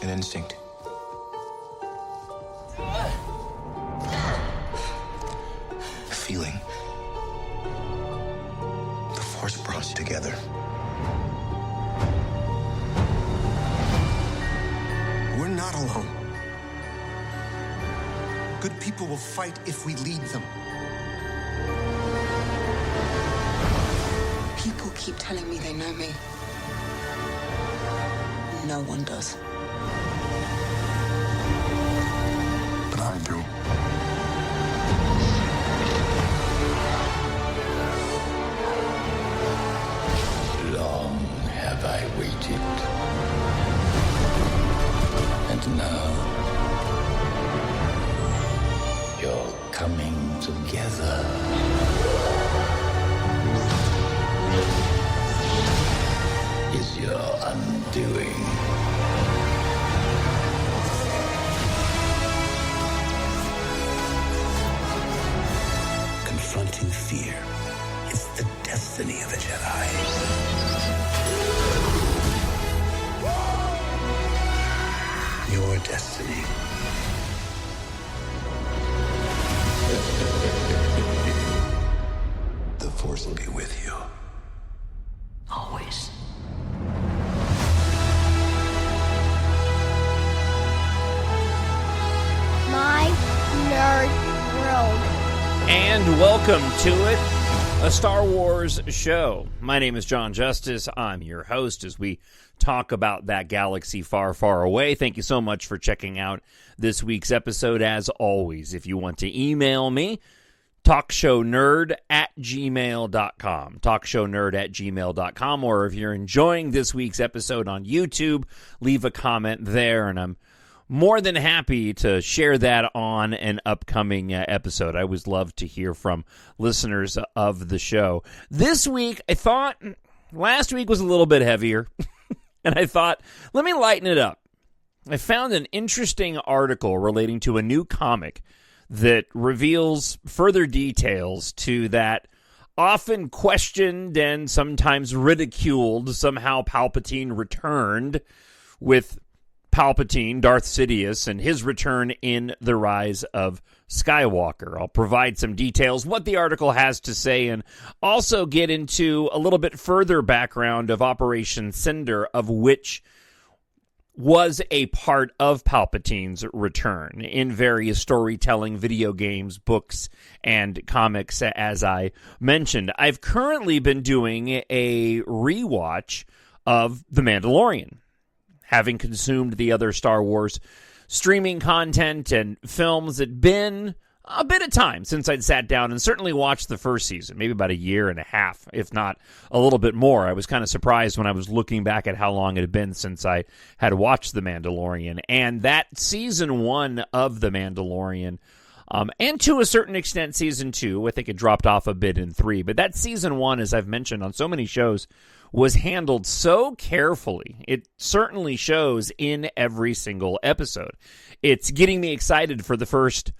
An instinct. A feeling. The Force brought us together. We're not alone. Good people will fight if we lead them. People keep telling me they know me. No one does. But I do. Long have I waited. And now you're coming together. Is your undoing. Confronting fear is the destiny of a Jedi. Your destiny. The Force will be with you. Always. My Nerd World. And welcome to it, a Star Wars show. My name is John Justice. I'm your host as we talk about that galaxy far, far away. Thank you so much for checking out this week's episode. As always, if you want to email me, TalkShowNerd@gmail.com. TalkShowNerd@gmail.com. Or if you're enjoying this week's episode on YouTube, leave a comment there, and I'm more than happy to share that on an upcoming episode. I always love to hear from listeners of the show. This week, I thought last week was a little bit heavier, and I thought, let me lighten it up. I found an interesting article relating to a new comic that reveals further details to that often questioned and sometimes ridiculed somehow Palpatine returned with Palpatine, Darth Sidious, and his return in The Rise of Skywalker. I'll provide some details, what the article has to say, and also get into a little bit further background of Operation Cinder, of which was a part of Palpatine's return in various storytelling, video games, books, and comics, as I mentioned. I've currently been doing a rewatch of The Mandalorian, having consumed the other Star Wars streaming content and films. It'd been a bit of time since I'd sat down and certainly watched the first season, maybe about a year and a half, if not a little bit more. I was kind of surprised when I was looking back at how long it had been since I had watched The Mandalorian. And that season 1 of The Mandalorian, and to a certain extent season 2, I think it dropped off a bit in 3, but that season 1, as I've mentioned on so many shows, was handled so carefully. It certainly shows in every single episode. It's getting me excited for the first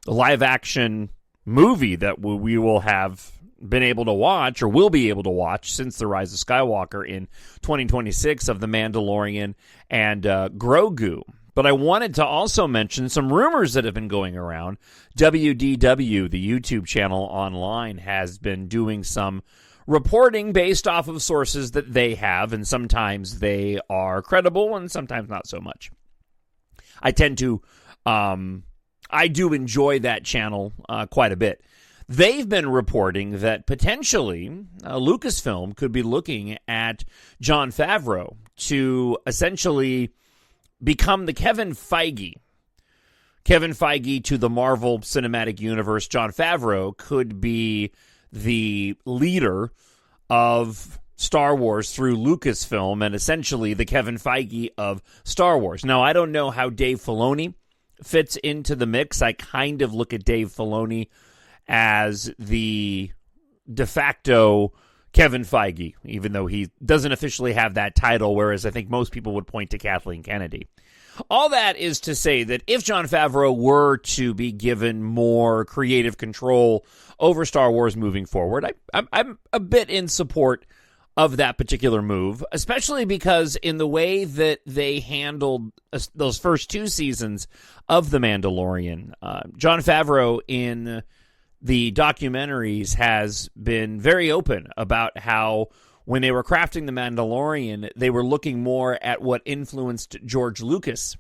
live-action movie that we will have been able to watch, or will be able to watch, since The Rise of Skywalker in 2026, of The Mandalorian and Grogu. But I wanted to also mention some rumors that have been going around. WDW, the YouTube channel online, has been doing some reporting based off of sources that they have, and sometimes they are credible and sometimes not so much. I tend to, I do enjoy that channel quite a bit. They've been reporting that potentially Lucasfilm could be looking at Jon Favreau to essentially become the Kevin Feige to the Marvel Cinematic Universe. Jon Favreau could be the leader of Star Wars through Lucasfilm, and essentially the Kevin Feige of Star Wars. Now, I don't know how Dave Filoni fits into the mix. I kind of look at Dave Filoni as the de facto Kevin Feige, even though he doesn't officially have that title, whereas I think most people would point to Kathleen Kennedy. All that is to say that if Jon Favreau were to be given more creative control over Star Wars moving forward, I'm a bit in support of that particular move, especially because in the way that they handled those first 2 seasons of The Mandalorian, Jon Favreau in the documentaries has been very open about how when they were crafting The Mandalorian, they were looking more at what influenced George Lucas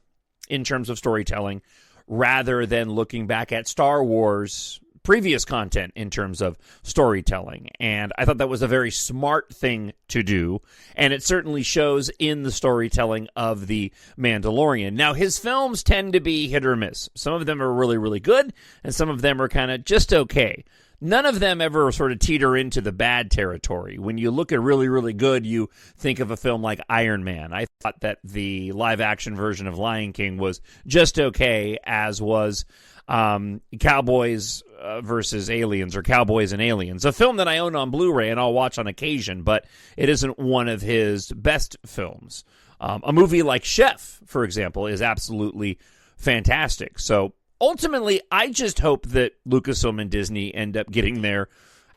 in terms of storytelling rather than looking back at Star Wars previous content in terms of storytelling. And I thought that was a very smart thing to do, and it certainly shows in the storytelling of The Mandalorian. Now, his films tend to be hit or miss. Some of them are really, really good, and some of them are kind of just okay. None of them ever sort of teeter into the bad territory. When you look at really, really good, you think of a film like Iron Man. I thought that the live-action version of Lion King was just okay, as was Cowboys versus Aliens, or Cowboys and Aliens, a film that I own on Blu-ray and I'll watch on occasion, but it isn't one of his best films. A movie like Chef, for example, is absolutely fantastic. So ultimately, I just hope that Lucasfilm and Disney end up getting their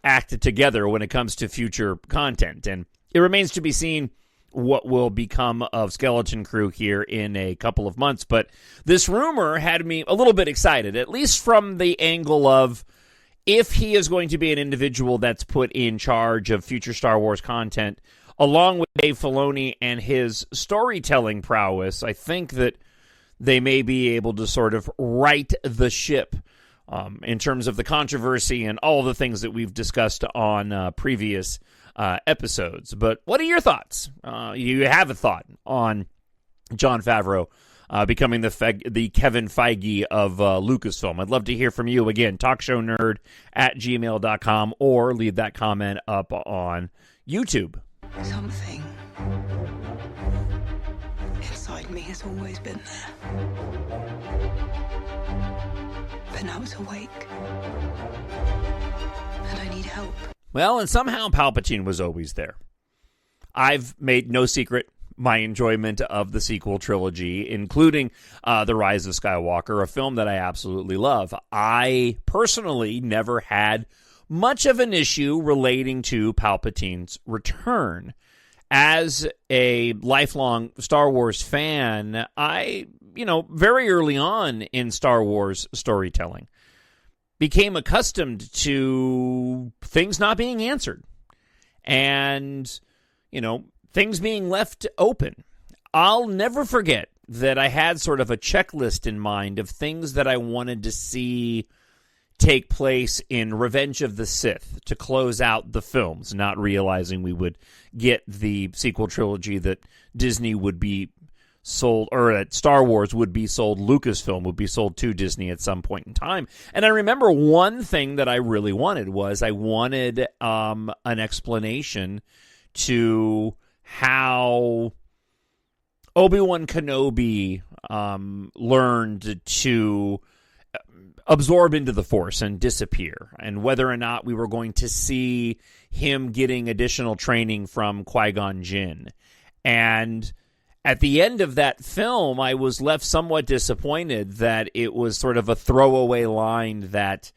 act together when it comes to future content, and it remains to be seen what will become of Skeleton Crew here in a couple of months. But this rumor had me a little bit excited, at least from the angle of if he is going to be an individual that's put in charge of future Star Wars content, along with Dave Filoni and his storytelling prowess, I think that they may be able to sort of right the ship in terms of the controversy and all the things that we've discussed on previous episodes. But what are your thoughts? You have a thought on Jon Favreau becoming the Kevin Feige of Lucasfilm. I'd love to hear from you. Again, TalkShowNerd@gmail.com, or leave that comment up on YouTube. Something inside me has always been there. But now it's awake. And I need help. Well, and somehow Palpatine was always there. I've made no secret my enjoyment of the sequel trilogy, including The Rise of Skywalker, a film that I absolutely love. I personally never had much of an issue relating to Palpatine's return. As a lifelong Star Wars fan, I, very early on in Star Wars storytelling, became accustomed to things not being answered and, things being left open. I'll never forget that I had sort of a checklist in mind of things that I wanted to see take place in Revenge of the Sith to close out the films, not realizing we would get the sequel trilogy that Disney would be sold, or that Star Wars would be sold, Lucasfilm would be sold to Disney at some point in time. And I remember one thing that I really wanted was I wanted an explanation to how Obi-Wan Kenobi learned to absorb into the Force and disappear, and whether or not we were going to see him getting additional training from Qui-Gon Jinn. And at the end of that film, I was left somewhat disappointed that it was sort of a throwaway line that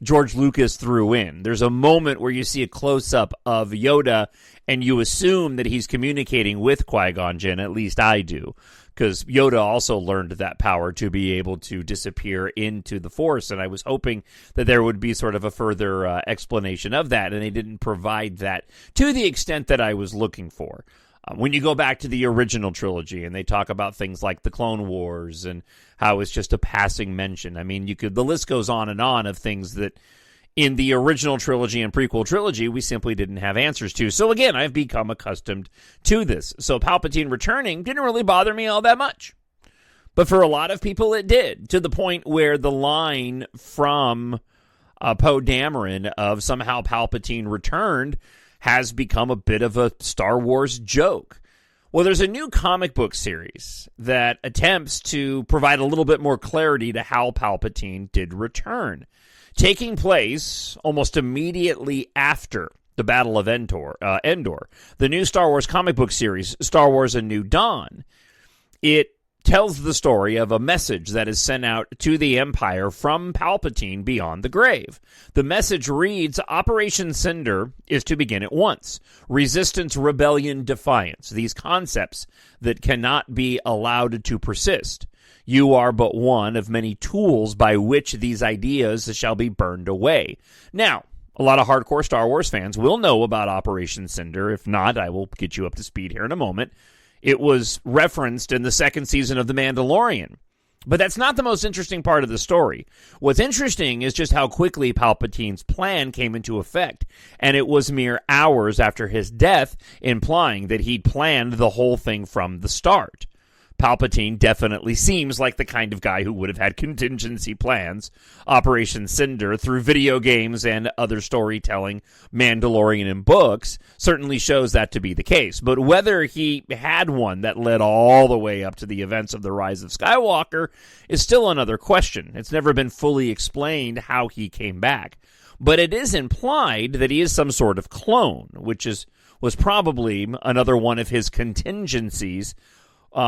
George Lucas threw in. There's a moment where you see a close-up of Yoda, and you assume that he's communicating with Qui-Gon Jinn, at least I do, because Yoda also learned that power to be able to disappear into the Force, and I was hoping that there would be sort of a further explanation of that, and they didn't provide that to the extent that I was looking for. When you go back to the original trilogy and they talk about things like the Clone Wars and how it's just a passing mention, I mean, the list goes on of things that in the original trilogy and prequel trilogy we simply didn't have answers to. So again, I've become accustomed to this. So Palpatine returning didn't really bother me all that much. But for a lot of people it did, to the point where the line from Poe Dameron of somehow Palpatine returned has become a bit of a Star Wars joke. Well, there's a new comic book series that attempts to provide a little bit more clarity to how Palpatine did return, taking place almost immediately after the Battle of Endor, the new Star Wars comic book series, Star Wars A New Dawn. It tells the story of a message that is sent out to the Empire from Palpatine beyond the grave. The message reads, Operation Cinder is to begin at once. Resistance, rebellion, defiance. These concepts that cannot be allowed to persist. You are but one of many tools by which these ideas shall be burned away. Now, a lot of hardcore Star Wars fans will know about Operation Cinder. If not, I will get you up to speed here in a moment. It was referenced in the second season of The Mandalorian. But that's not the most interesting part of the story. What's interesting is just how quickly Palpatine's plan came into effect, and it was mere hours after his death, implying that he'd planned the whole thing from the start. Palpatine definitely seems like the kind of guy who would have had contingency plans. Operation Cinder, through video games and other storytelling, Mandalorian and books, certainly shows that to be the case. But whether he had one that led all the way up to the events of the Rise of Skywalker is still another question. It's never been fully explained how he came back. But it is implied that he is some sort of clone, which was probably another one of his contingencies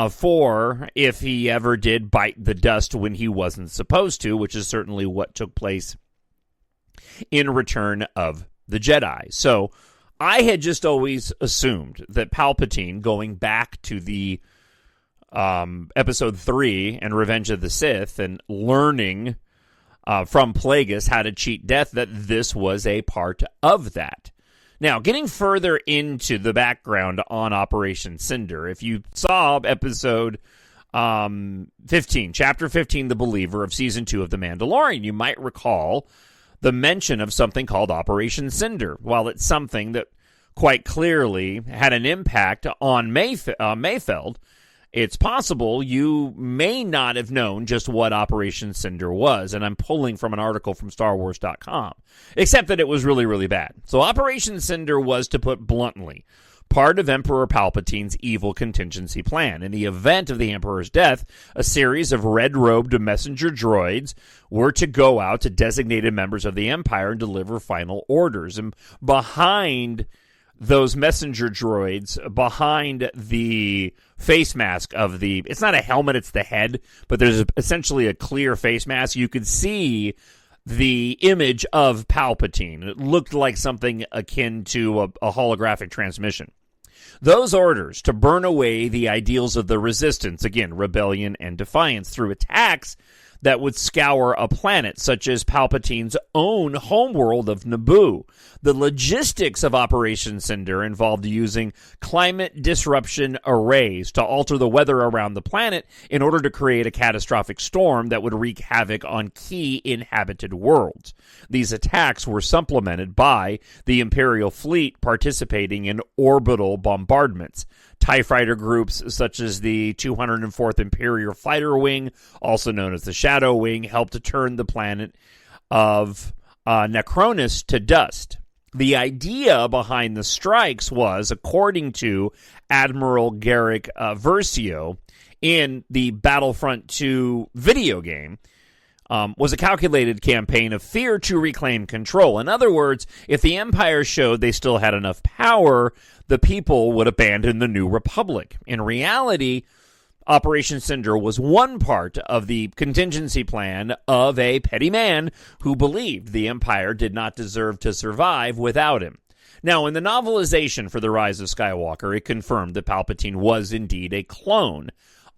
for if he ever did bite the dust when he wasn't supposed to, which is certainly what took place in Return of the Jedi. So I had just always assumed that Palpatine, going back to the Episode 3 and Revenge of the Sith and learning from Plagueis how to cheat death, that this was a part of that. Now, getting further into the background on Operation Cinder, if you saw episode 15, chapter 15, The Believer of season 2 of The Mandalorian, you might recall the mention of something called Operation Cinder. While it's something that quite clearly had an impact on Mayfeld, it's possible you may not have known just what Operation Cinder was, and I'm pulling from an article from StarWars.com, except that it was really, really bad. So Operation Cinder was, to put bluntly, part of Emperor Palpatine's evil contingency plan. In the event of the Emperor's death, a series of red-robed messenger droids were to go out to designated members of the Empire and deliver final orders. And behind those messenger droids, behind the face mask of it's not a helmet, it's the head, but there's essentially a clear face mask. You could see the image of Palpatine. It looked like something akin to a holographic transmission. Those orders to burn away the ideals of the Resistance, again, rebellion and defiance, through attacks that would scour a planet, such as Palpatine's own homeworld of Naboo. The logistics of Operation Cinder involved using climate disruption arrays to alter the weather around the planet in order to create a catastrophic storm that would wreak havoc on key inhabited worlds. These attacks were supplemented by the Imperial fleet participating in orbital bombardments. TIE fighter groups such as the 204th Imperial Fighter Wing, also known as the Shadow Wing, helped to turn the planet of Necronis to dust. The idea behind the strikes was, according to Admiral Garrick Versio in the Battlefront 2 video game, was a calculated campaign of fear to reclaim control. In other words, if the Empire showed they still had enough power, the people would abandon the New Republic. In reality, Operation Cinder was one part of the contingency plan of a petty man who believed the Empire did not deserve to survive without him. Now, in the novelization for The Rise of Skywalker, it confirmed that Palpatine was indeed a clone.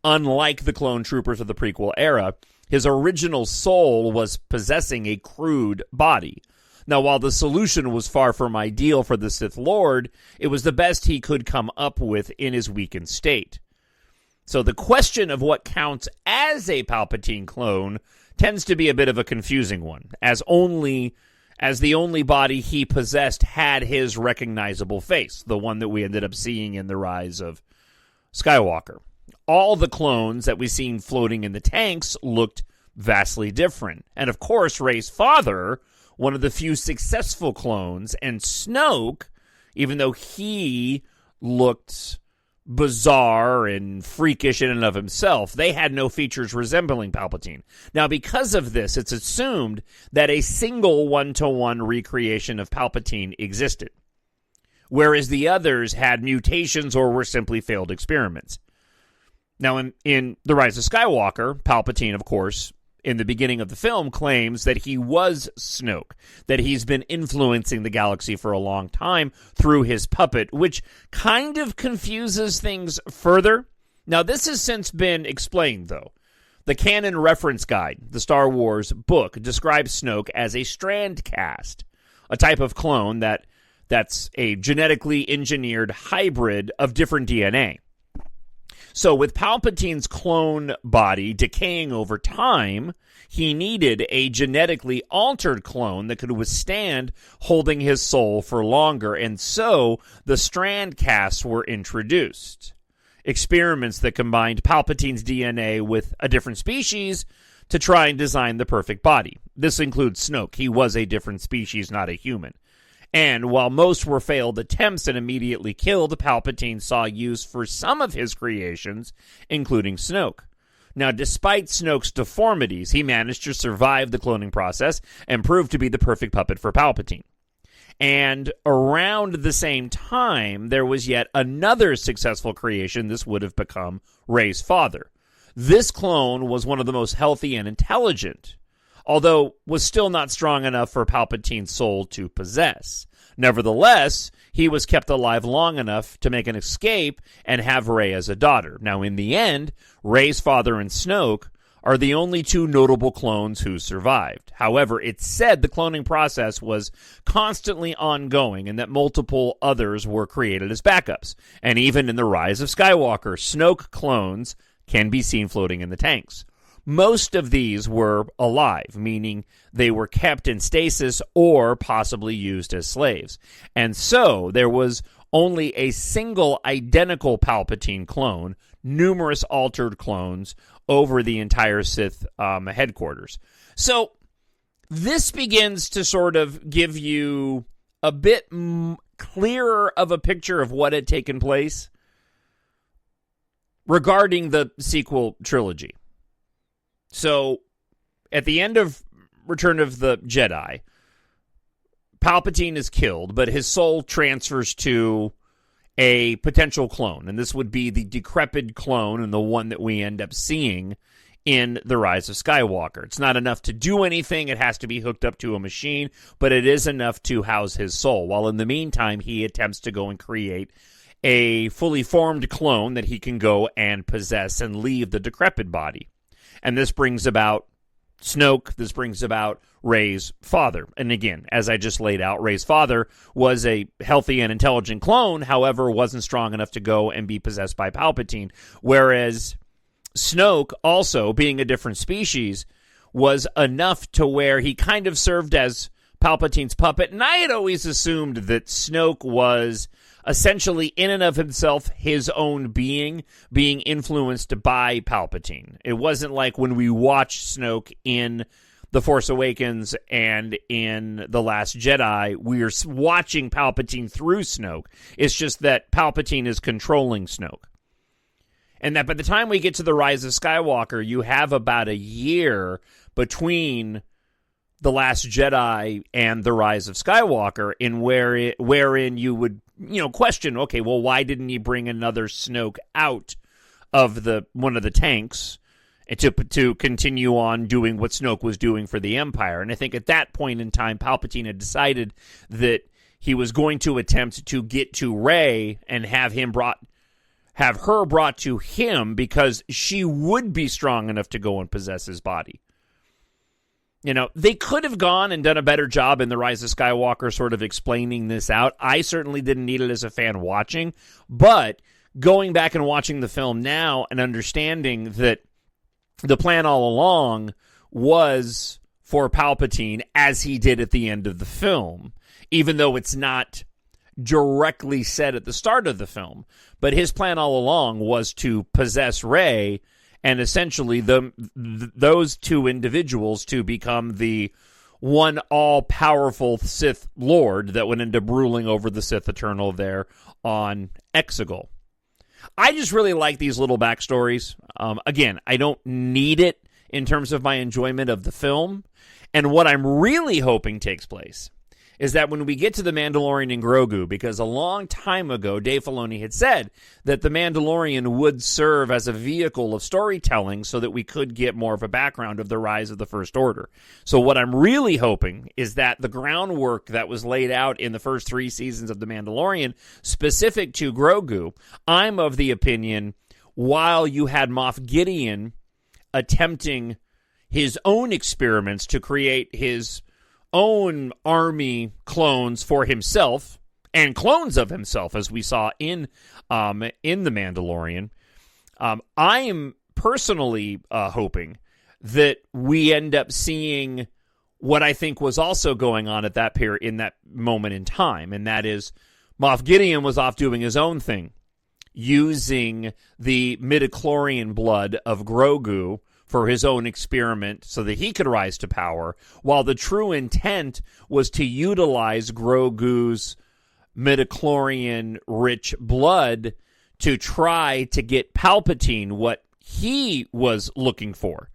Unlike the clone troopers of the prequel era, his original soul was possessing a crude body. Now, while the solution was far from ideal for the Sith Lord, it was the best he could come up with in his weakened state. So the question of what counts as a Palpatine clone tends to be a bit of a confusing one, as the only body he possessed had his recognizable face, the one that we ended up seeing in The Rise of Skywalker. All the clones that we've seen floating in the tanks looked vastly different. And of course, Rey's father, one of the few successful clones, and Snoke, even though he looked bizarre and freakish in and of himself, they had no features resembling Palpatine. Now, because of this, it's assumed that a single one-to-one recreation of Palpatine existed, whereas the others had mutations or were simply failed experiments. Now, in The Rise of Skywalker, Palpatine, of course, in the beginning of the film, claims that he was Snoke, that he's been influencing the galaxy for a long time through his puppet, which kind of confuses things further. Now, this has since been explained, though. The Canon Reference Guide, the Star Wars book, describes Snoke as a strand cast, a type of clone that's a genetically engineered hybrid of different DNA. So with Palpatine's clone body decaying over time, he needed a genetically altered clone that could withstand holding his soul for longer, and so the strand casts were introduced. Experiments that combined Palpatine's DNA with a different species to try and design the perfect body. This includes Snoke. He was a different species, not a human. And while most were failed attempts and immediately killed, Palpatine saw use for some of his creations, including Snoke. Now, despite Snoke's deformities, he managed to survive the cloning process and proved to be the perfect puppet for Palpatine. And around the same time, there was yet another successful creation. This would have become Rey's father. This clone was one of the most healthy and intelligent, although was still not strong enough for Palpatine's soul to possess. Nevertheless, he was kept alive long enough to make an escape and have Rey as a daughter. Now, in the end, Rey's father and Snoke are the only two notable clones who survived. However, it's said the cloning process was constantly ongoing and that multiple others were created as backups. And even in The Rise of Skywalker, Snoke clones can be seen floating in the tanks. Most of these were alive, meaning they were kept in stasis or possibly used as slaves. And so there was only a single identical Palpatine clone, numerous altered clones over the entire Sith headquarters. So this begins to sort of give you a bit clearer of a picture of what had taken place regarding the sequel trilogy. So, at the end of Return of the Jedi, Palpatine is killed, but his soul transfers to a potential clone, and this would be the decrepit clone and the one that we end up seeing in The Rise of Skywalker. It's not enough to do anything. It has to be hooked up to a machine, but it is enough to house his soul, while in the meantime, he attempts to go and create a fully formed clone that he can go and possess and leave the decrepit body. And this brings about Snoke. This brings about Rey's father. And again, as I just laid out, Rey's father was a healthy and intelligent clone, however, wasn't strong enough to go and be possessed by Palpatine. Whereas Snoke, also being a different species, was enough to where he kind of served as Palpatine's puppet. And I had always assumed that Snoke was essentially in and of himself his own being influenced by Palpatine. It wasn't like when we watched Snoke in The Force Awakens and in The Last Jedi, we're watching Palpatine through Snoke. It's just that Palpatine is controlling Snoke. And that by the time we get to The Rise of Skywalker, you have about a year between The Last Jedi and The Rise of Skywalker, wherein you would, question, okay, well, why didn't he bring another Snoke out of one of the tanks to continue on doing what Snoke was doing for the Empire? And I think at that point in time, Palpatine had decided that he was going to attempt to get to Rey and have her brought to him because she would be strong enough to go and possess his body. They could have gone and done a better job in The Rise of Skywalker sort of explaining this out. I certainly didn't need it as a fan watching, but going back and watching the film now and understanding that the plan all along was for Palpatine, as he did at the end of the film, even though it's not directly said at the start of the film, but his plan all along was to possess Rey and essentially those two individuals to become the one all-powerful Sith Lord that would end up ruling over the Sith Eternal there on Exegol. I just really like these little backstories. Again, I don't need it in terms of my enjoyment of the film. And what I'm really hoping takes place is that when we get to The Mandalorian and Grogu, because a long time ago, Dave Filoni had said that The Mandalorian would serve as a vehicle of storytelling so that we could get more of a background of the rise of the First Order. So what I'm really hoping is that the groundwork that was laid out in the first 3 seasons of The Mandalorian, specific to Grogu, I'm of the opinion, while you had Moff Gideon attempting his own experiments to create his own army clones for himself and clones of himself, as we saw in The Mandalorian. I am personally hoping that we end up seeing what I think was also going on at that period, in that moment in time, and that is Moff Gideon was off doing his own thing, using the midichlorian blood of Grogu for his own experiment so that he could rise to power, while the true intent was to utilize Grogu's midichlorian-rich blood to try to get Palpatine what he was looking for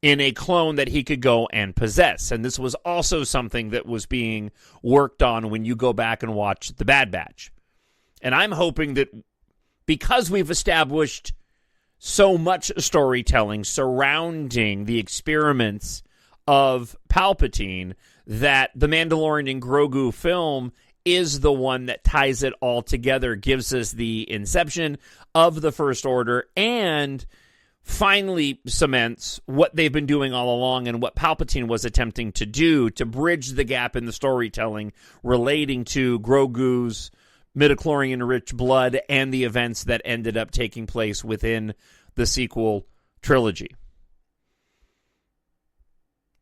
in a clone that he could go and possess. And this was also something that was being worked on when you go back and watch The Bad Batch. And I'm hoping that because we've established so much storytelling surrounding the experiments of Palpatine, that the Mandalorian and Grogu film is the one that ties it all together, gives us the inception of the First Order, and finally cements what they've been doing all along and what Palpatine was attempting to do to bridge the gap in the storytelling relating to Grogu's midichlorian-rich blood and the events that ended up taking place within the sequel trilogy.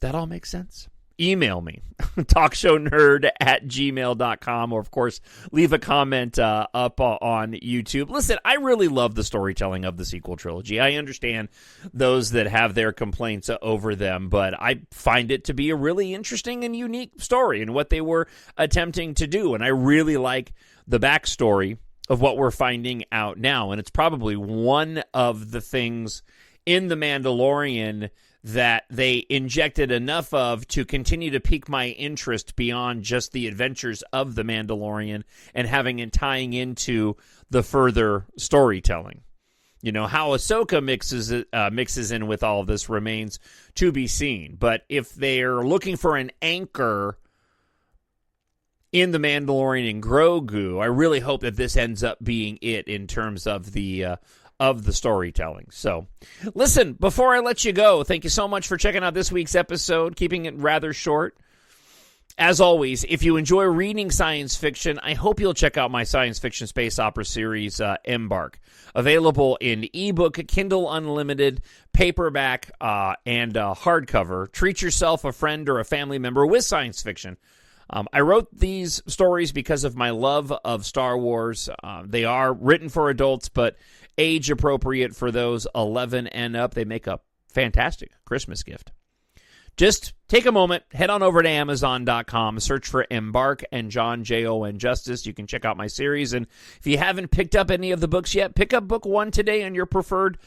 That all makes sense? Email me, TalkShowNerd@gmail.com, or, of course, leave a comment up on YouTube. Listen, I really love the storytelling of the sequel trilogy. I understand those that have their complaints over them, but I find it to be a really interesting and unique story and what they were attempting to do, and I really like the backstory of what we're finding out now, and it's probably one of the things in The Mandalorian that they injected enough of to continue to pique my interest beyond just the adventures of The Mandalorian and having and tying into the further storytelling. You know, how Ahsoka mixes in with all of this remains to be seen. But if they're looking for an anchor in The Mandalorian and Grogu, I really hope that this ends up being it in terms of the storytelling. So, listen, before I let you go, thank you so much for checking out this week's episode, keeping it rather short. As always, if you enjoy reading science fiction, I hope you'll check out my science fiction space opera series, EMBARK, available in ebook, Kindle Unlimited, paperback, and hardcover. Treat yourself, a friend, or a family member with science fiction. I wrote these stories because of my love of Star Wars. They are written for adults, but age appropriate for those 11 and up. They make a fantastic Christmas gift. Just take a moment, head on over to Amazon.com, search for EMBARK and John Jon Justice. You can check out my series, and if you haven't picked up any of the books yet, pick up book 1 today in your preferred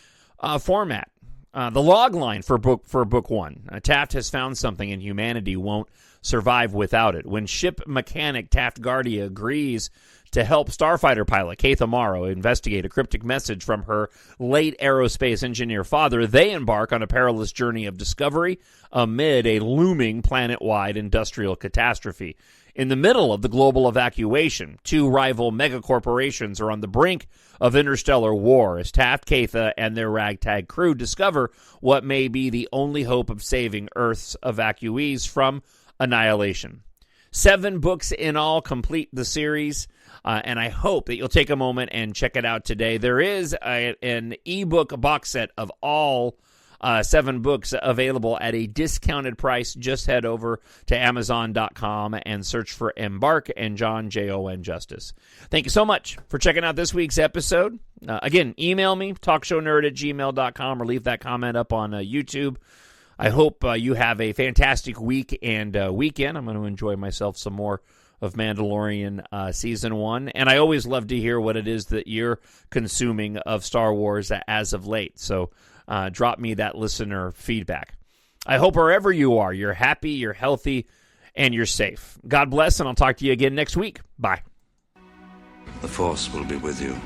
format. The log line for book 1. Taft has found something, and humanity won't survive without it. When ship mechanic Taft Guardia agrees to help starfighter pilot Keith Amaro investigate a cryptic message from her late aerospace engineer father, they embark on a perilous journey of discovery amid a looming planet-wide industrial catastrophe. In the middle of the global evacuation, 2 rival megacorporations are on the brink of interstellar war as Taft, Keitha, and their ragtag crew discover what may be the only hope of saving Earth's evacuees from annihilation. 7 books in all complete the series, and I hope that you'll take a moment and check it out today. There is an ebook box set of all 7 books available at a discounted price. Just head over to Amazon.com and search for EMBARK and John Jon Justice. Thank you so much for checking out this week's episode. Again, email me, TalkShowNerd@gmail.com, or leave that comment up on YouTube. I hope you have a fantastic week and weekend. I'm going to enjoy myself some more of Mandalorian Season 1. And I always love to hear what it is that you're consuming of Star Wars as of late. So drop me that listener feedback. I hope wherever you are, you're happy, you're healthy, and you're safe. God bless, and I'll talk to you again next week. Bye. The Force will be with you,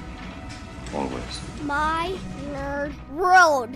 always. My Nerd World.